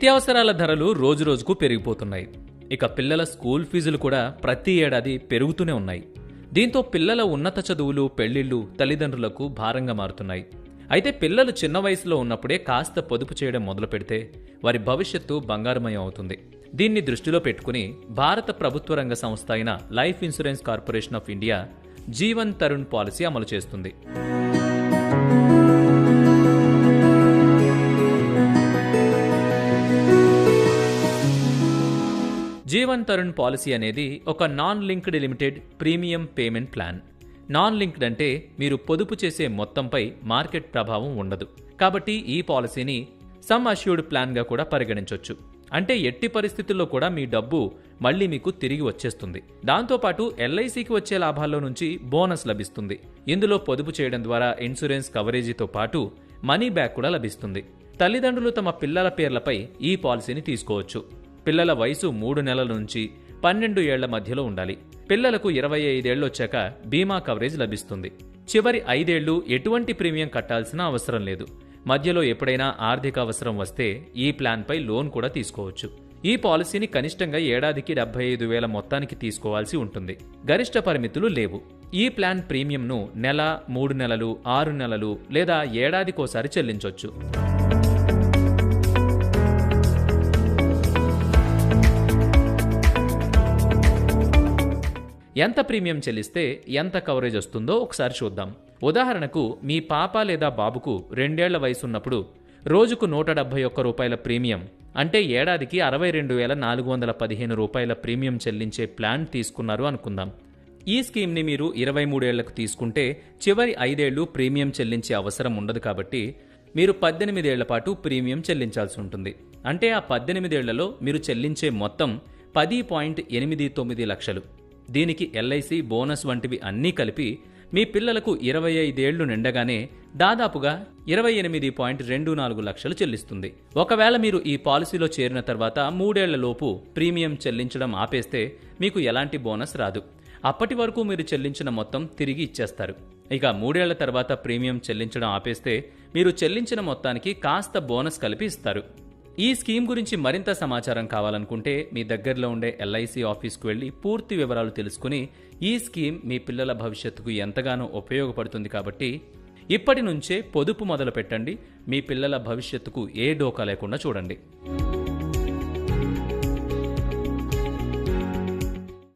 నిత్యావసరాల ధరలు రోజురోజుకు పెరిగిపోతున్నాయి. ఇక పిల్లల స్కూల్ ఫీజులు కూడా ప్రతి ఏడాది పెరుగుతూనే ఉన్నాయి. దీంతో పిల్లల ఉన్నత చదువులు, పెళ్లిళ్లు తల్లిదండ్రులకు భారంగా మారుతున్నాయి. అయితే పిల్లలు చిన్న వయసులో ఉన్నప్పుడే కాస్త పొదుపు చేయడం మొదలు పెడితే వారి భవిష్యత్తు బంగారుమయం అవుతుంది. దీన్ని దృష్టిలో పెట్టుకుని భారత ప్రభుత్వ రంగ సంస్థ అయిన life insurance corporation of India Jeevan Tarun policy అమలు చేస్తుంది. జీవన్ తరుణ్ పాలసీ అనేది ఒక non linked limited premium payment plan. Non linked అంటే మీరు పొదుపు చేసే మొత్తంపై మార్కెట్ ప్రభావం ఉండదు. కాబట్టి ఈ పాలసీని సమ్ అష్యూర్డ్ ప్లాన్గా కూడా పరిగణించవచ్చు. అంటే ఎట్టి పరిస్థితుల్లో కూడా మీ డబ్బు మళ్లీ మీకు తిరిగి వచ్చేస్తుంది. దాంతోపాటు ఎల్ఐసికి వచ్చే లాభాల్లో నుంచి బోనస్ లభిస్తుంది. ఇందులో పొదుపు చేయడం ద్వారా ఇన్సూరెన్స్ కవరేజీతో పాటు మనీ బ్యాక్ కూడా లభిస్తుంది. తల్లిదండ్రులు తమ పిల్లల పేర్లపై ఈ పాలసీని తీసుకోవచ్చు. పిల్లల వయసు 3 నెలల నుంచి 12 ఏళ్ల మధ్యలో ఉండాలి. పిల్లలకు 25 ఏళ్లు వచ్చాక బీమా కవరేజ్ లభిస్తుంది. చివరి 5 ఏళ్లు ఎటువంటి ప్రీమియం కట్టాల్సిన అవసరం లేదు. మధ్యలో ఎప్పుడైనా ఆర్థిక అవసరం వస్తే ఈ ప్లాన్పై లోన్ కూడా తీసుకోవచ్చు. ఈ పాలసీని కనిష్టంగా ఏడాదికి 75,000 మొత్తానికి తీసుకోవాల్సి ఉంటుంది. గరిష్ట పరిమితులు లేవు. ఈ ప్లాన్ ప్రీమియంను నెల, 3 నెలలు, 6 నెలలు లేదా ఏడాదికోసారి చెల్లించొచ్చు. ఎంత ప్రీమియం చెల్లిస్తే ఎంత కవరేజ్ వస్తుందో ఒకసారి చూద్దాం. ఉదాహరణకు మీ పాప లేదా బాబుకు 2 ఏళ్ల వయసున్నప్పుడు రోజుకు ₹171 ప్రీమియం, అంటే ఏడాదికి ₹62,415 రూపాయల ప్రీమియం చెల్లించే ప్లాన్ తీసుకున్నారు అనుకుందాం. ఈ స్కీమ్ని మీరు 23 ఏళ్లకు తీసుకుంటే చివరి 5 ఏళ్లు ప్రీమియం చెల్లించే అవసరం ఉండదు. కాబట్టి మీరు 18 ఏళ్ల పాటు ప్రీమియం చెల్లించాల్సి ఉంటుంది. అంటే ఆ 18 ఏళ్లలో మీరు చెల్లించే మొత్తం 10.89 లక్షలు. దీనికి ఎల్ఐసి, బోనస్ వంటివి అన్నీ కలిపి మీ పిల్లలకు 25 ఏళ్లు నిండగానే దాదాపుగా 28.24 లక్షలు చెల్లిస్తుంది. ఒకవేళ మీరు ఈ పాలసీలో చేరిన తర్వాత 3 ఏళ్లలోపు ప్రీమియం చెల్లించడం ఆపేస్తే మీకు ఎలాంటి బోనస్ రాదు. అప్పటి వరకు మీరు చెల్లించిన మొత్తం తిరిగి ఇచ్చేస్తారు. ఇక 3 ఏళ్ల తర్వాత ప్రీమియం చెల్లించడం ఆపేస్తే మీరు చెల్లించిన మొత్తానికి కాస్త బోనస్ కలిపి ఇస్తారు. ఈ స్కీమ్ గురించి మరింత సమాచారం కావాలనుకుంటే మీ దగ్గరలో ఉండే ఎల్ఐసి ఆఫీస్కు వెళ్లి పూర్తి వివరాలు తెలుసుకుని ఈ స్కీమ్ మీ పిల్లల భవిష్యత్తుకు ఎంతగానో ఉపయోగపడుతుంది. కాబట్టి ఇప్పటి నుంచే పొదుపు మొదలు పెట్టండి. మీ పిల్లల భవిష్యత్తుకు ఏ డోకా లేకుండా చూడండి.